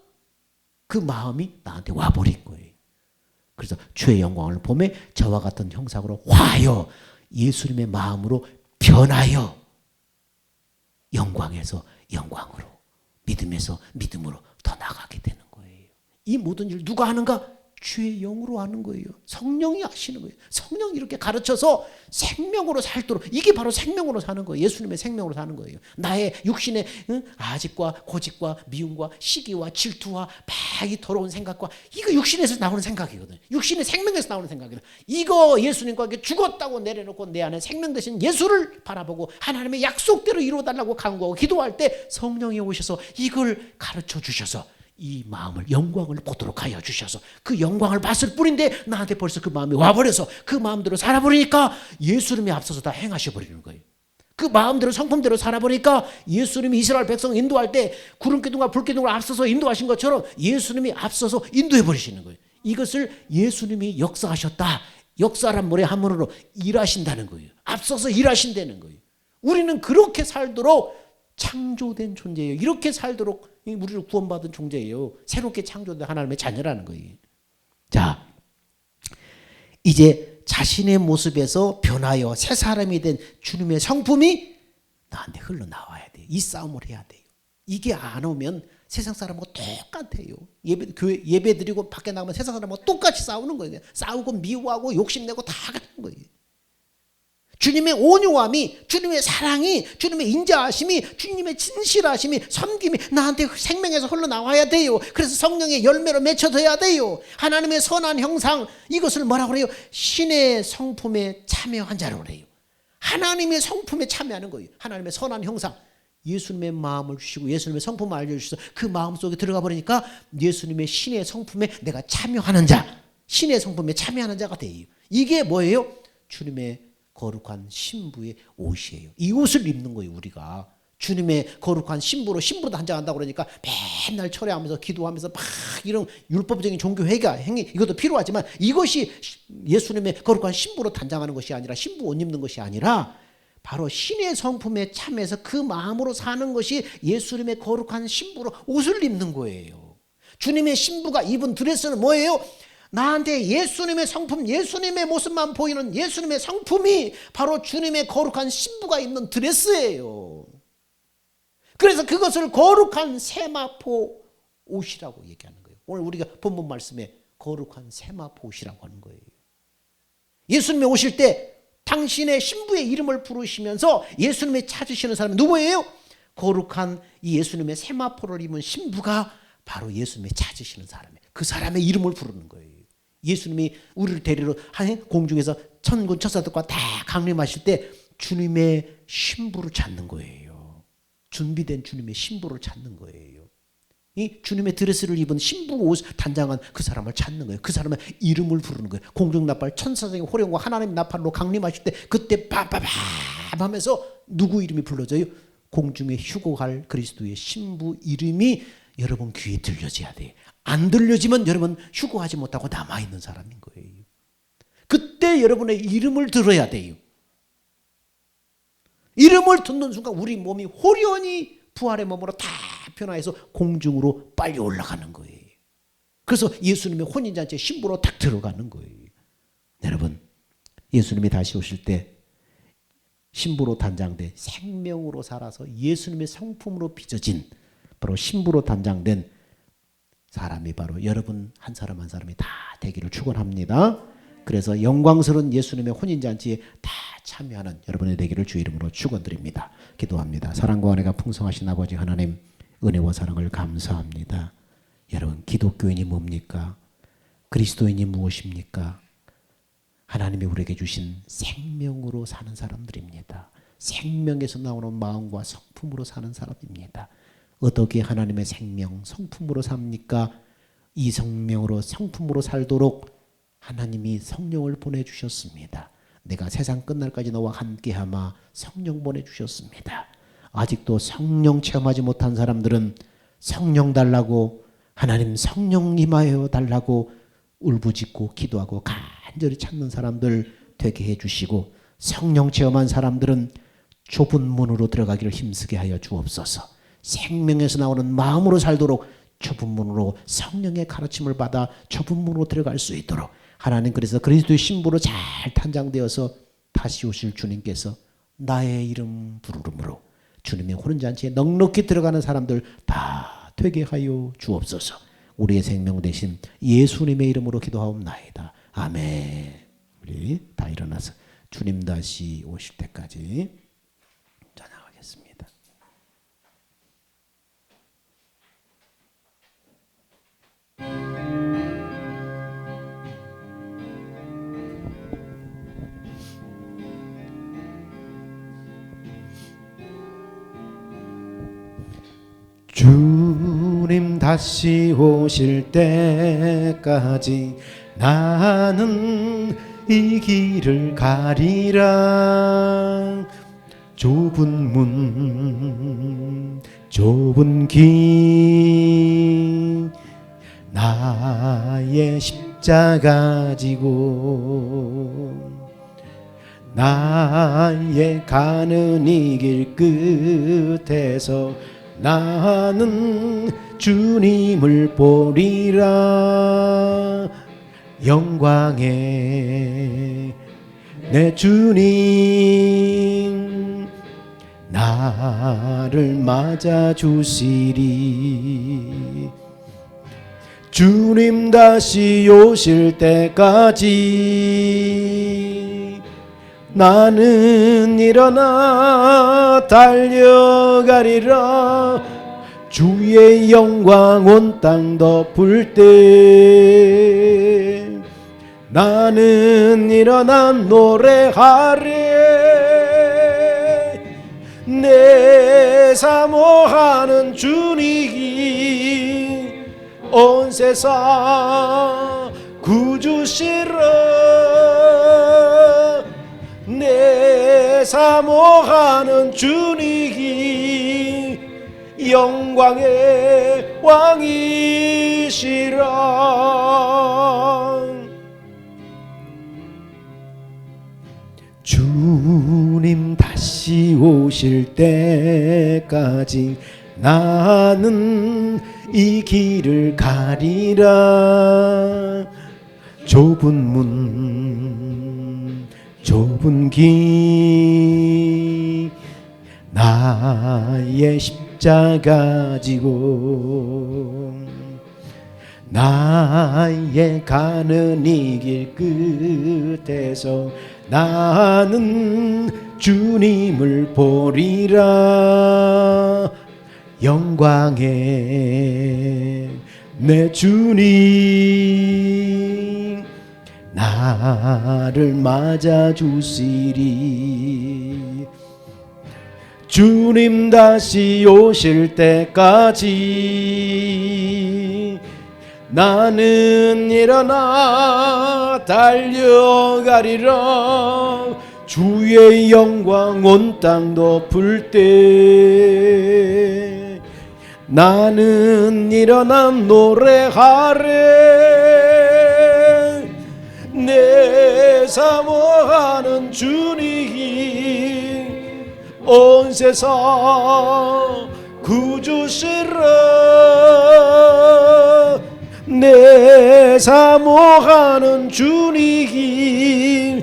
그 마음이 나한테 와버린 거예요. 그래서 주의 영광을 보며 저와 같은 형상으로 화하여 예수님의 마음으로 변하여 영광에서 영광으로 믿음에서 믿음으로 더 나가게 되는 거예요. 이 모든 일 누가 하는가? 주의 영으로 하는 거예요. 성령이 하시는 거예요. 성령이 이렇게 가르쳐서 생명으로 살도록, 이게 바로 생명으로 사는 거예요. 예수님의 생명으로 사는 거예요. 나의 육신의 아집과 고집과 미움과 시기와 질투와 막 이 더러운 생각과, 이거 육신에서 나오는 생각이거든요. 육신의 생명에서 나오는 생각이거든요. 이거 예수님과 죽었다고 내려놓고 내 안에 생명 되신 예수를 바라보고 하나님의 약속대로 이루어달라고 간구하고 기도할 때 성령이 오셔서 이걸 가르쳐 주셔서 이 마음을, 영광을 보도록 하여 주셔서 그 영광을 봤을 뿐인데 나한테 벌써 그 마음이 와버려서 그 마음대로 살아버리니까 예수님이 앞서서 다 행하셔버리는 거예요. 그 마음대로 성품대로 살아보니까 예수님이 이스라엘 백성 인도할 때 구름기둥과 불기둥을 앞서서 인도하신 것처럼 예수님이 앞서서 인도해버리시는 거예요. 이것을 예수님이 역사하셨다. 역사란 뭐래 한문으로 일하신다는 거예요. 앞서서 일하신다는 거예요. 우리는 그렇게 살도록 창조된 존재예요. 이렇게 살도록 우리를 구원받은 존재예요. 새롭게 창조된 하나님의 자녀라는 거예요. 자, 이제 자신의 모습에서 변하여 새 사람이 된 주님의 성품이 나한테 흘러나와야 돼요. 이 싸움을 해야 돼요. 이게 안 오면 세상 사람하고 똑같아요. 예배 드리고 밖에 나가면 세상 사람하고 똑같이 싸우는 거예요. 싸우고 미워하고 욕심내고 다 하는 거예요. 주님의 온유함이, 주님의 사랑이, 주님의 인자하심이, 주님의 진실하심이, 섬김이 나한테 생명에서 흘러나와야 돼요. 그래서 성령의 열매로 맺혀져야 돼요. 하나님의 선한 형상, 이것을 뭐라고 그래요? 신의 성품에 참여한 자라고 그래요. 하나님의 성품에 참여하는 거예요. 하나님의 선한 형상, 예수님의 마음을 주시고 예수님의 성품을 알려주셔서 그 마음 속에 들어가 버리니까 예수님의 신의 성품에 내가 참여하는 자, 신의 성품에 참여하는 자가 돼요. 이게 뭐예요? 주님의 거룩한 신부의 옷이에요. 이 옷을 입는 거예요. 우리가 주님의 거룩한 신부로, 신부로 단장한다고 그러니까 맨날 철회하면서 기도하면서 막 이런 율법적인 종교 행위 이것도 필요하지만 이것이 예수님의 거룩한 신부로 단장하는 것이 아니라, 신부 옷 입는 것이 아니라 바로 신의 성품에 참여해서 그 마음으로 사는 것이 예수님의 거룩한 신부로 옷을 입는 거예요. 주님의 신부가 입은 드레스는 뭐예요? 나한테 예수님의 성품, 예수님의 모습만 보이는 예수님의 성품이 바로 주님의 거룩한 신부가 입는 드레스예요. 그래서 그것을 거룩한 세마포 옷이라고 얘기하는 거예요. 오늘 우리가 본문 말씀에 거룩한 세마포 옷이라고 하는 거예요. 예수님이 오실 때 당신의 신부의 이름을 부르시면서 예수님이 찾으시는 사람이 누구예요? 거룩한 이 예수님의 세마포를 입은 신부가 바로 예수님이 찾으시는 사람이에요. 그 사람의 이름을 부르는 거예요. 예수님이 우리를 데리러 공중에서 천군 천사들과 다 강림하실 때 주님의 신부를 찾는 거예요. 준비된 주님의 신부를 찾는 거예요. 이 주님의 드레스를 입은 신부 옷 단장한 그 사람을 찾는 거예요. 그 사람의 이름을 부르는 거예요. 공중 나팔, 천사적인 호령과 하나님 나팔로 강림하실 때 그때 빠바밤 하면서 누구 이름이 불러져요? 공중에 휴거할 그리스도의 신부 이름이 여러분 귀에 들려져야 돼요. 안 들려지면 여러분 휴거하지 못하고 남아있는 사람인 거예요. 그때 여러분의 이름을 들어야 돼요. 이름을 듣는 순간 우리 몸이 호련히 부활의 몸으로 다 변화해서 공중으로 빨리 올라가는 거예요. 그래서 예수님의 혼인잔치의 신부로 딱 들어가는 거예요. 여러분, 예수님이 다시 오실 때 신부로 단장된 생명으로 살아서 예수님의 성품으로 빚어진 바로 신부로 단장된 사람이 바로 여러분 한 사람 한 사람이 다 되기를 축원합니다. 그래서 영광스러운 예수님의 혼인잔치에 다 참여하는 여러분의 되기를 주 이름으로 축원드립니다. 기도합니다. 사랑과 은혜가 풍성하신 아버지 하나님, 은혜와 사랑을 감사합니다. 여러분, 기독교인이 뭡니까? 그리스도인이 무엇입니까? 하나님이 우리에게 주신 생명으로 사는 사람들입니다. 생명에서 나오는 마음과 성품으로 사는 사람입니다. 어떻게 하나님의 생명, 성품으로 삽니까? 이 생명으로, 성품으로 살도록 하나님이 성령을 보내주셨습니다. 내가 세상 끝날까지 너와 함께하마 성령 보내주셨습니다. 아직도 성령 체험하지 못한 사람들은 성령 달라고, 하나님 성령 임하여 달라고 울부짖고 기도하고 간절히 찾는 사람들 되게 해주시고, 성령 체험한 사람들은 좁은 문으로 들어가기를 힘쓰게 하여 주옵소서. 생명에서 나오는 마음으로 살도록 좁은 문으로 성령의 가르침을 받아 좁은 문으로 들어갈 수 있도록 하나님, 그래서 그리스도의 신부로 잘 탄장되어서 다시 오실 주님께서 나의 이름 부르름으로 주님의 혼인잔치에 넉넉히 들어가는 사람들 다 되게 하여 주옵소서. 우리의 생명 되신 예수님의 이름으로 기도하옵나이다. 아멘. 우리 다 일어나서 주님 다시 오실 때까지 찬양하겠습니다. 주님 다시 오실 때까지 나는 이 길을 가리라. 좁은 문 좁은 길 나의 십자가 지고 나의 가는 이 길 끝에서 나는 주님을 보리라. 영광의 내 주님 나를 맞아 주시리. 주님 다시 오실 때까지 나는 일어나 달려가리라. 주의 영광 온 땅 덮을 때 나는 일어나 노래하리. 내 사모하는 주님이 온 세상 구주시라. 내 사모하는 주님이 영광의 왕이시라. 주님 다시 오실 때까지 나는 이 길을 가리라. 좁은 문 좁은 길 나의 십자가 지고 나의 가는 이 길 끝에서 나는 주님을 보리라. 영광의 내 주님 나를 맞아 주시리. 주님 다시 오실 때까지 나는 일어나 달려가리라. 주의 영광 온 땅 덮을 때 나는 일어나 노래하리. 내 사모하는 주님 온 세상 구주시라. 내 사모하는 주님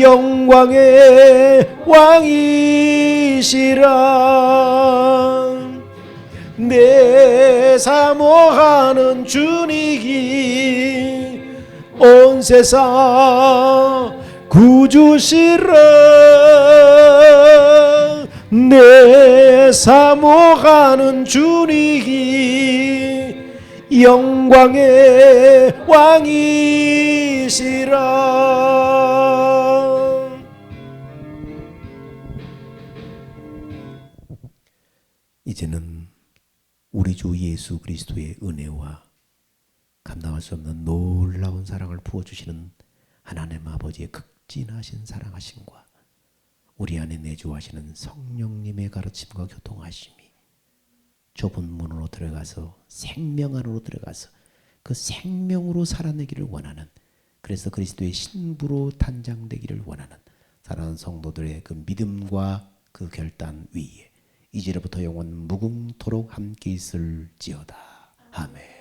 영광의 왕이시라. 내 사모하는 주님 온 세상 구주시라. 내 사모하는 주님 영광의 왕이시라. 이제는 우리 주 예수 그리스도의 은혜와 감당할 수 없는 놀라운 사랑을 부어주시는 하나님 아버지의 극진하신 사랑하심과 우리 안에 내주하시는 성령님의 가르침과 교통하심이 좁은 문으로 들어가서 생명 안으로 들어가서 그 생명으로 살아내기를 원하는, 그래서 그리스도의 신부로 단장되기를 원하는 사랑하는 성도들의 그 믿음과 그 결단 위에 이제로부터 영원 무궁토록 함께 있을지어다. 아멘.